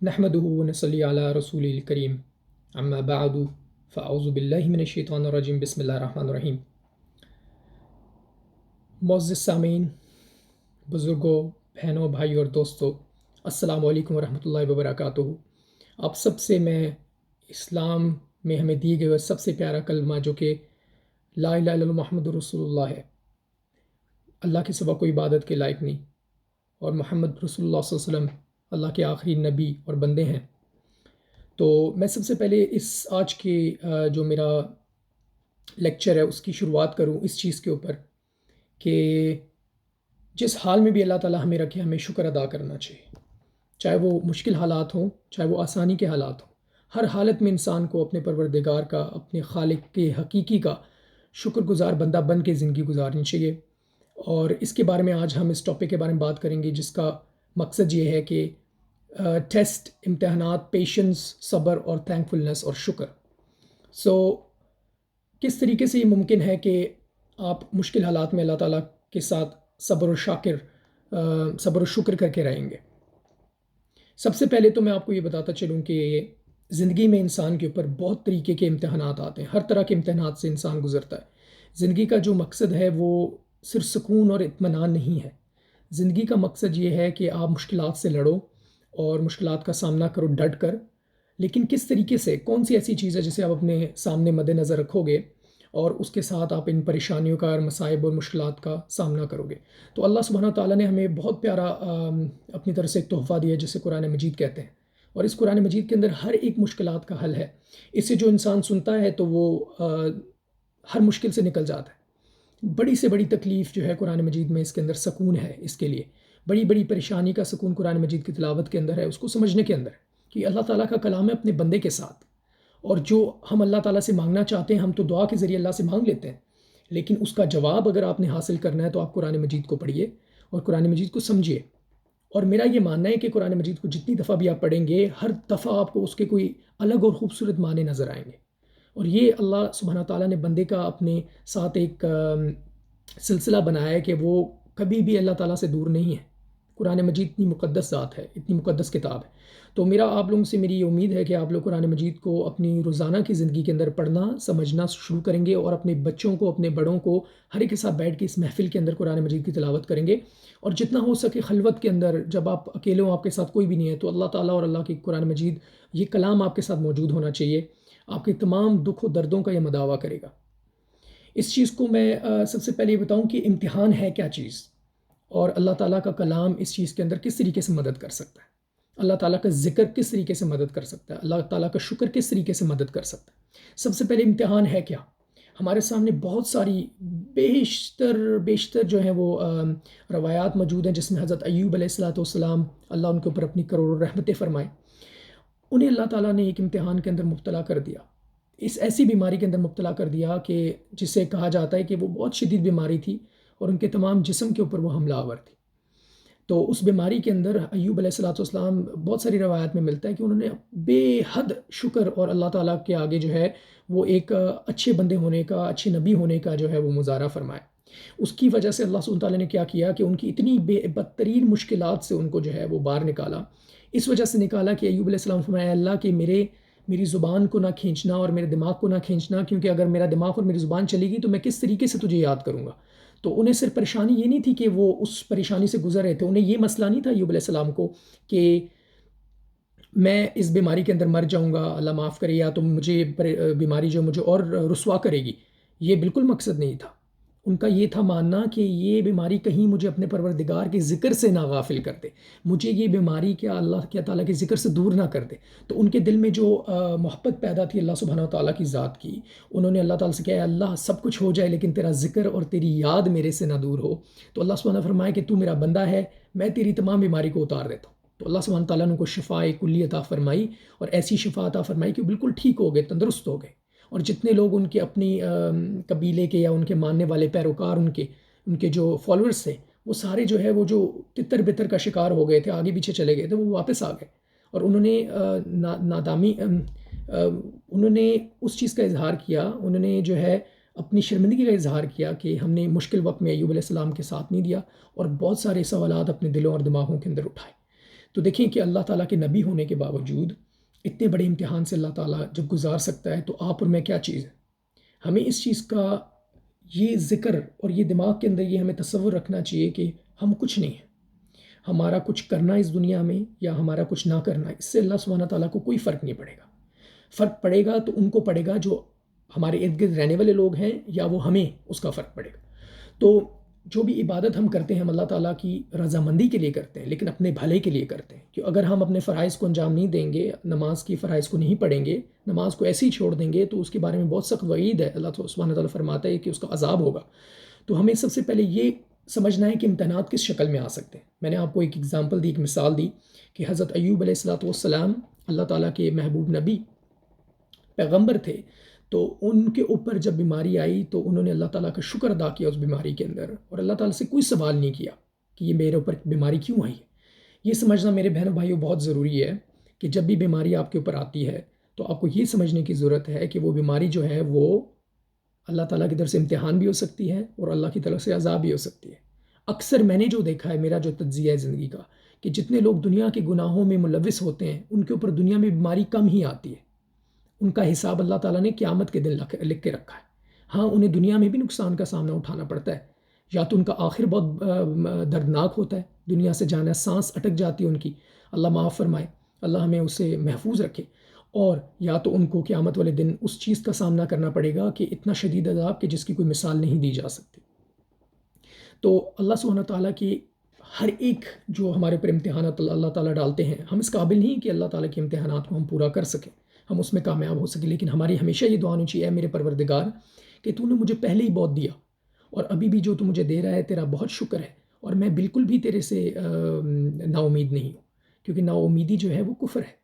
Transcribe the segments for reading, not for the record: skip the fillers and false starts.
نحمده ونصلي على رسول الكريم اما بعد فاعوذ باللہ من الشیطان الرجیم بسم اللہ الرحمن الرحیم۔ معزز سامعین، بزرگوں، بہنوں، بھائیوں اور دوستوں، السلام علیکم ورحمۃ اللہ وبرکاتہ۔ آپ سب سے میں اسلام میں ہمیں دی گئے سب سے پیارا کلمہ جو کہ لا الہ الا اللہ محمد رسول اللہ ہے، اللہ کے سوا کوئی عبادت کے لائق نہیں، اور محمد رسول اللہ صلی اللہ علیہ وسلم اللہ کے آخری نبی اور بندے ہیں۔ تو میں سب سے پہلے آج کے جو میرا لیکچر ہے اس کی شروعات کروں اس چیز کے اوپر کہ جس حال میں بھی اللہ تعالیٰ ہمیں رکھے ہمیں شکر ادا کرنا چاہیے، چاہے وہ مشکل حالات ہوں چاہے وہ آسانی کے حالات ہوں۔ ہر حالت میں انسان کو اپنے پروردگار کا، اپنے خالق کے حقیقی کا شکر گزار بندہ بن کے زندگی گزارنی چاہیے۔ اور اس کے بارے میں آج ہم اس ٹاپک کے بارے میں بات کریں گے جس کا مقصد یہ ہے کہ ٹیسٹ، امتحانات، پیشنس، صبر اور تھینکفلنس اور شکر۔ کس طریقے سے یہ ممکن ہے کہ آپ مشکل حالات میں اللہ تعالیٰ کے ساتھ صبر و شکر کر کے رہیں گے۔ سب سے پہلے تو میں آپ کو یہ بتاتا چلوں کہ زندگی میں انسان کے اوپر بہت طریقے کے امتحانات آتے ہیں، ہر طرح کے امتحانات سے انسان گزرتا ہے۔ زندگی کا جو مقصد ہے وہ صرف سکون اور اطمینان نہیں ہے۔ زندگی کا مقصد یہ ہے کہ آپ مشکلات سے لڑو اور مشکلات کا سامنا کرو ڈٹ کر، لیکن کس طریقے سے، کون سی ایسی چیز ہے جسے آپ اپنے سامنے مد نظر رکھو گے اور اس کے ساتھ آپ ان پریشانیوں کا اور مصائب اور مشکلات کا سامنا کرو گے۔ تو اللہ سبحانہ تعالیٰ نے ہمیں بہت پیارا اپنی طرف سے ایک تحفہ دیا ہے جسے قرآن مجید کہتے ہیں، اور اس قرآن مجید کے اندر ہر ایک مشکلات کا حل ہے۔ اسے جو انسان سنتا ہے تو وہ ہر مشکل سے نکل جاتا ہے۔ بڑی سے بڑی تکلیف جو ہے قرآن مجید میں، اس کے اندر سکون ہے۔ اس کے لیے بڑی بڑی پریشانی کا سکون قرآن مجید کی تلاوت کے اندر ہے، اس کو سمجھنے کے اندر ہے کہ اللہ تعالیٰ کا کلام ہے اپنے بندے کے ساتھ، اور جو ہم اللہ تعالیٰ سے مانگنا چاہتے ہیں ہم تو دعا کے ذریعے اللہ سے مانگ لیتے ہیں، لیکن اس کا جواب اگر آپ نے حاصل کرنا ہے تو آپ قرآن مجید کو پڑھیے اور قرآن مجید کو سمجھیے۔ اور میرا یہ ماننا ہے کہ قرآن مجید کو جتنی دفعہ بھی آپ پڑھیں گے ہر دفعہ آپ کو اس کے کوئی الگ اور خوبصورت معنی نظر آئیں گے۔ اور یہ اللہ سبحانہ تعالیٰ نے بندے کا اپنے ساتھ ایک سلسلہ بنایا ہے کہ وہ کبھی بھی اللہ تعالیٰ سے دور نہیں ہے۔ قرآن مجید اتنی مقدس ذات ہے، اتنی مقدس کتاب ہے۔ تو میرا آپ لوگوں سے میری یہ امید ہے کہ آپ لوگ قرآن مجید کو اپنی روزانہ کی زندگی کے اندر پڑھنا، سمجھنا شروع کریں گے، اور اپنے بچوں کو، اپنے بڑوں کو ہر ایک کے ساتھ بیٹھ کے اس محفل کے اندر قرآن مجید کی تلاوت کریں گے۔ اور جتنا ہو سکے خلوت کے اندر، جب آپ اکیلے ہوں، آپ کے ساتھ کوئی بھی نہیں ہے، تو اللہ تعالیٰ اور اللہ کی قرآن مجید، یہ کلام آپ کے ساتھ موجود ہونا چاہیے۔ آپ کے تمام دکھ و دردوں کا یہ مداوع کرے گا۔ اس چیز کو میں سب سے پہلے یہ بتاؤں کہ امتحان ہے کیا چیز، اور اللہ تعالیٰ کا کلام اس چیز کے اندر کس طریقے سے مدد کر سکتا ہے، اللہ تعالیٰ کا ذکر کس طریقے سے مدد کر سکتا ہے، اللہ تعالیٰ کا شکر کس طریقے سے مدد کر سکتا ہے۔ سب سے پہلے امتحان ہے کیا؟ ہمارے سامنے بہت ساری بیشتر جو ہیں وہ روایات موجود ہیں جس میں حضرت ایوب علیہ السلام، اللہ ان کے اوپر اپنی کروڑوں رحمتیں فرمائے، انہیں اللہ تعالیٰ نے ایک امتحان کے اندر مبتلا کر دیا، اس ایسی بیماری کے اندر مبتلا کر دیا کہ جسے کہا جاتا ہے کہ وہ بہت شدید بیماری تھی اور ان کے تمام جسم کے اوپر وہ حملہ آور تھی۔ تو اس بیماری کے اندر ایوب علیہ السلام، بہت ساری روایات میں ملتا ہے کہ انہوں نے بے حد شکر اور اللہ تعالیٰ کے آگے جو ہے وہ ایک اچھے بندے ہونے کا، اچھے نبی ہونے کا جو ہے وہ مظاہرہ فرمایا۔ اس کی وجہ سے اللہ سبحانہ تعالیٰ نے کیا کیا کہ ان کی اتنی بدترین مشکلات سے ان کو جو ہے وہ باہر نکالا۔ اس وجہ سے نکالا کہ ایوب علیہ السلام فرمایا، اللہ کہ میری زبان کو نہ کھینچنا اور میرے دماغ کو نہ کھینچنا، کیونکہ اگر میرا دماغ اور میری زبان چلے گی تو میں کس طریقے سے تجھے یاد کروں گا۔ تو انہیں صرف پریشانی یہ نہیں تھی کہ وہ اس پریشانی سے گزر رہے تھے، انہیں یہ مسئلہ نہیں تھا ایوب علیہ السلام کو کہ میں اس بیماری کے اندر مر جاؤں گا، اللہ معاف کرے، یا تو مجھے بیماری جو مجھے اور رسوا کرے گی، یہ بالکل مقصد نہیں تھا۔ ان کا یہ تھا ماننا کہ یہ بیماری کہیں مجھے اپنے پروردگار کے ذکر سے نہ غافل کر دے، مجھے یہ بیماری کیا اللہ کے تعالیٰ کے ذکر سے دور نہ کر دے۔ تو ان کے دل میں جو محبت پیدا تھی اللہ سبحانہ تعالیٰ کی ذات کی، انہوں نے اللہ تعالیٰ سے کہا، اللہ سب کچھ ہو جائے لیکن تیرا ذکر اور تیری یاد میرے سے نہ دور ہو۔ تو اللہ سبحانہ فرمائے کہ تو میرا بندہ ہے، میں تیری تمام بیماری کو اتار دیتا ہوں۔ تو اللہ سبحانہ تعالیٰ نے ان کو شفاء کلی عطا فرمائی، اور ایسی شفاء عطا فرمائی کہ بالکل ٹھیک ہو گئے، تندرست ہو گئے۔ اور جتنے لوگ ان کے اپنی قبیلے کے یا ان کے ماننے والے پیروکار، ان کے جو فالورز تھے، وہ سارے جو ہے وہ جو تتر بتر کا شکار ہو گئے تھے، آگے پیچھے چلے گئے تھے، وہ واپس آ گئے، اور انہوں نے اس چیز کا اظہار کیا، انہوں نے جو ہے اپنی شرمندگی کا اظہار کیا کہ ہم نے مشکل وقت میں ایوب علیہ السلام کے ساتھ نہیں دیا، اور بہت سارے سوالات اپنے دلوں اور دماغوں کے اندر اٹھائے۔ تو دیکھیں کہ اللہ تعالیٰ کے نبی ہونے کے باوجود اتنے بڑے امتحان سے اللہ تعالیٰ جب گزار سکتا ہے تو آپ اور میں کیا چیز ہے؟ ہمیں اس چیز کا یہ ذکر اور یہ دماغ کے اندر یہ ہمیں تصور رکھنا چاہیے کہ ہم کچھ نہیں ہیں. ہمارا کچھ کرنا اس دنیا میں یا ہمارا کچھ نہ کرنا، اس سے اللہ سبحانہ تعالیٰ کو کوئی فرق نہیں پڑے گا. فرق پڑے گا تو ان کو پڑے گا جو ہمارے ارد گرد رہنے والے لوگ ہیں، یا وہ ہمیں اس کا فرق پڑے گا. تو جو بھی عبادت ہم کرتے ہیں ہم اللہ تعالیٰ کی رضامندی کے لیے کرتے ہیں، لیکن اپنے بھلے کے لیے کرتے ہیں. کہ اگر ہم اپنے فرائض کو انجام نہیں دیں گے، نماز کی فرائض کو نہیں پڑھیں گے، نماز کو ایسے ہی چھوڑ دیں گے، تو اس کے بارے میں بہت سخت وعید ہے. اللہ سبحانہ تعالیٰ فرماتا ہے کہ اس کا عذاب ہوگا. تو ہمیں سب سے پہلے یہ سمجھنا ہے کہ امتحانات کس شکل میں آ سکتے ہیں. میں نے آپ کو ایک ایگزامپل دی، ایک مثال دی کہ حضرت ایوب علیہ السلام اللہ تعالیٰ کے محبوب نبی پیغمبر تھے، تو ان کے اوپر جب بیماری آئی تو انہوں نے اللہ تعالیٰ کا شکر ادا کیا اس بیماری کے اندر، اور اللہ تعالیٰ سے کوئی سوال نہیں کیا کہ یہ میرے اوپر بیماری کیوں آئی ہے. یہ سمجھنا میرے بہنوں بھائیوں بہت ضروری ہے کہ جب بھی بیماری آپ کے اوپر آتی ہے تو آپ کو یہ سمجھنے کی ضرورت ہے کہ وہ بیماری جو ہے وہ اللہ تعالیٰ کی طرف سے امتحان بھی ہو سکتی ہے اور اللہ کی طرف سے عذاب بھی ہو سکتی ہے. اکثر میں نے جو دیکھا ہے، میرا جو تجزیہ ہے زندگی کا، کہ جتنے لوگ دنیا کے گناہوں میں ملوث ہوتے ہیں ان کے اوپر دنیا میں بیماری کم ہی آتی ہے. ان کا حساب اللہ تعالیٰ نے قیامت کے دن لکھ کے رکھا ہے. ہاں، انہیں دنیا میں بھی نقصان کا سامنا اٹھانا پڑتا ہے، یا تو ان کا آخر بہت دردناک ہوتا ہے، دنیا سے جانا، سانس اٹک جاتی ہے ان کی، اللہ معاف فرمائے، اللہ ہمیں اسے محفوظ رکھے. اور یا تو ان کو قیامت والے دن اس چیز کا سامنا کرنا پڑے گا کہ اتنا شدید عذاب کہ جس کی کوئی مثال نہیں دی جا سکتی. تو اللہ سبحانہ تعالیٰ کی ہر ایک جو ہمارے اوپر امتحانات اللہ تعالیٰ ڈالتے ہیں، ہم اس قابل نہیں کہ اللہ تعالیٰ کے امتحانات کو ہم پورا کر سکیں، ہم اس میں کامیاب ہو سکیں. لیکن ہماری ہمیشہ یہ دعا ہونی چاہیے، اے میرے پروردگار کہ تو نے مجھے پہلے ہی بہت دیا، اور ابھی بھی جو تو مجھے دے رہا ہے تیرا بہت شکر ہے، اور میں بالکل بھی تیرے سے نا امید نہیں ہوں. کیونکہ نا امیدی جو ہے وہ کفر ہے،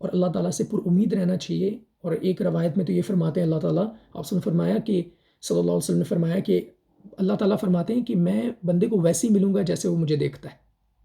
اور اللہ تعالیٰ سے پر امید رہنا چاہیے. اور ایک روایت میں تو یہ فرماتے ہیں اللہ تعالیٰ، آپ نے فرمایا کہ صلی اللہ علیہ وسلم نے فرمایا کہ اللہ تعالیٰ فرماتے ہیں کہ میں بندے کو ویسے ہی ملوں گا جیسے وہ مجھے دیکھتا ہے،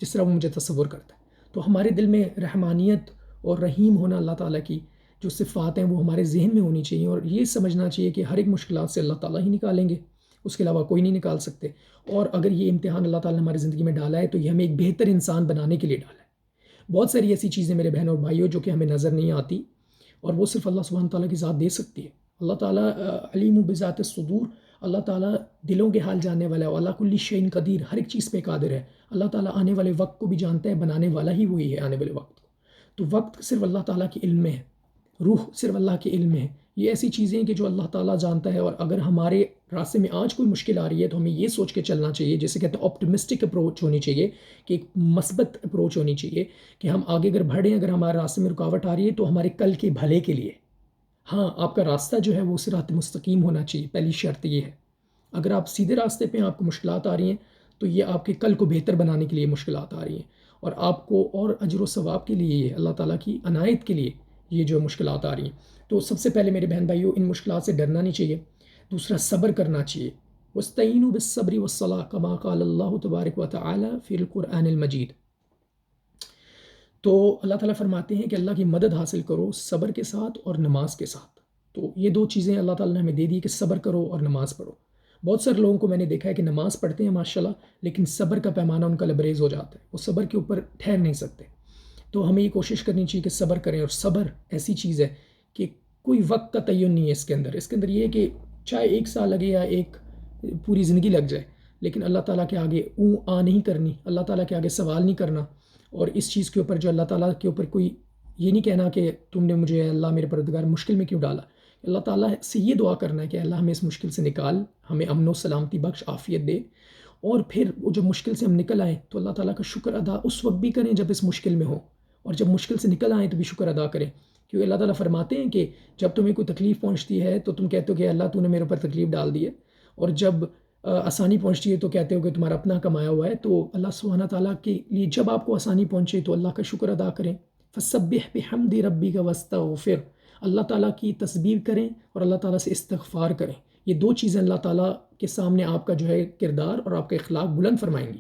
جس طرح وہ مجھے تصور کرتا ہے. تو ہمارے دل میں رحمانیت اور رحیم ہونا، اللہ تعالیٰ کی جو صفات ہیں وہ ہمارے ذہن میں ہونی چاہیے، اور یہ سمجھنا چاہیے کہ ہر ایک مشکلات سے اللہ تعالیٰ ہی نکالیں گے، اس کے علاوہ کوئی نہیں نکال سکتے. اور اگر یہ امتحان اللہ تعالیٰ نے ہماری زندگی میں ڈالا ہے تو یہ ہمیں ایک بہتر انسان بنانے کے لیے ڈالا ہے. بہت ساری ایسی چیزیں میرے بہنوں اور بھائیوں جو کہ ہمیں نظر نہیں آتی، اور وہ صرف اللہ سبحانہ تعالیٰ کی ذات دے سکتی ہے. اللہ تعالیٰ علیم بذات الصدور، اللہ تعالیٰ دلوں کے حال جاننے والا ہے. اللہ کل شیء قدیر، ہر ایک چیز پہ قادر ہے. اللہ تعالیٰ آنے والے وقت کو بھی جانتا ہے، بنانے والا ہی وہی ہے آنے والے وقت کو. تو وقت صرف اللہ تعالیٰ کے علم میں ہے، روح صرف اللہ کے علم میں ہے. یہ ایسی چیزیں ہیں کہ جو اللہ تعالیٰ جانتا ہے. اور اگر ہمارے راستے میں آج کوئی مشکل آ رہی ہے تو ہمیں یہ سوچ کے چلنا چاہیے، جیسے کہتے ہیں آپٹمسٹک اپروچ ہونی چاہیے، کہ ایک مثبت اپروچ ہونی چاہیے کہ ہم آگے اگر بڑھیں، اگر ہمارے راستے میں رکاوٹ آ رہی ہے تو ہمارے کل کے بھلے کے لیے. ہاں، آپ کا راستہ جو ہے وہ صراط مستقیم ہونا چاہیے، پہلی شرط یہ ہے. اگر آپ سیدھے راستے پہ آپ کو مشکلات آ رہی ہیں تو یہ آپ کے کل کو بہتر بنانے کے لیے مشکلات آ رہی ہیں، اور آپ کو اور اجر و ثواب کے لیے، اللہ تعالیٰ کی عنایت کے لیے یہ جو مشکلات آ رہی ہیں. تو سب سے پہلے میرے بہن بھائیوں، ان مشکلات سے ڈرنا نہیں چاہیے. دوسرا، صبر کرنا چاہیے. وَاسْتَعِينُوا بِالصَّبْرِ وَالصَّلَاةِ كَمَا قَالَ اللَّهُ تَبَارَكَ وَتَعَالَى فِي الْقُرْآنِ الْمَجِيدِ. تو اللہ تعالیٰ فرماتے ہیں کہ اللہ کی مدد حاصل کرو صبر کے ساتھ اور نماز کے ساتھ. تو یہ دو چیزیں اللہ تعالیٰ نے ہمیں دے دی کہ صبر کرو اور نماز پڑھو. بہت سارے لوگوں کو میں نے دیکھا ہے کہ نماز پڑھتے ہیں ماشاءاللہ، لیکن صبر کا پیمانہ ان کا لبریز ہو جاتا ہے، وہ صبر کے اوپر ٹھہر نہیں سکتے. تو ہمیں یہ کوشش کرنی چاہیے کہ صبر کریں. اور صبر ایسی چیز ہے کہ کوئی وقت کا تعین نہیں ہے اس کے اندر یہ ہے کہ چاہے 1 سال لگے یا ایک پوری زندگی لگ جائے، لیکن اللہ تعالیٰ کے آگے نہیں کرنی، اللہ تعالیٰ کے آگے سوال نہیں کرنا. اور اس چیز کے اوپر جو اللہ تعالیٰ کے اوپر کوئی یہ نہیں کہنا کہ تم نے مجھے اللہ میرے پروردگار مشکل میں کیوں ڈالا. اللہ تعالیٰ سے یہ دعا کرنا ہے کہ اللہ ہمیں اس مشکل سے نکال، ہمیں امن و سلامتی بخش، عافیت دے. اور پھر وہ جب مشکل سے ہم نکل آئیں تو اللہ تعالیٰ کا شکر ادا اس وقت بھی کریں جب اس مشکل میں ہوں، اور جب مشکل سے نکل آئیں تو بھی شکر ادا کریں. کیونکہ اللہ تعالیٰ فرماتے ہیں کہ جب تمہیں کوئی تکلیف پہنچتی ہے تو تم کہتے ہو کہ اللہ تو نے میرے اوپر تکلیف ڈال دی ہے، اور جب آسانی پہنچتی ہے تو کہتے ہو کہ تمہارا اپنا کمایا ہوا ہے. تو اللہ سبحانہ تعالیٰ کے لیے جب آپ کو آسانی پہنچے تو اللہ کا شکر ادا کریں. فَسَبِّحْ بِحَمْدِ رَبِّكَ وَاسْتَغْفِرْ، اللہ تعالیٰ کی تسبیح کریں اور اللہ تعالیٰ سے استغفار کریں. یہ دو چیزیں اللہ تعالیٰ کے سامنے آپ کا جو ہے کردار اور آپ کا اخلاق بلند فرمائیں گی.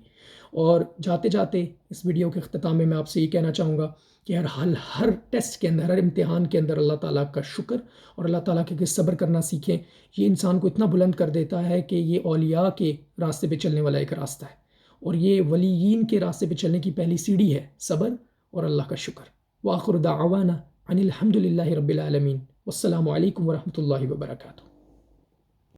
اور جاتے جاتے اس ویڈیو کے اختتام میں آپ سے یہ کہنا چاہوں گا کہ ہر ٹیسٹ کے اندر، ہر امتحان کے اندر اللہ تعالیٰ کا شکر اور اللہ تعالیٰ کے صبر کرنا سیکھیں. یہ انسان کو اتنا بلند کر دیتا ہے کہ یہ اولیاء کے راستے پہ چلنے والا ایک راستہ ہے، اور یہ ولیین کے راستے پہ چلنے کی پہلی سیڑھی ہے، صبر اور اللہ کا شکر۔ وآخر دعوانا ان الحمد للہ رب العالمین، والسلام علیکم ورحمۃ اللہ وبرکاتہ۔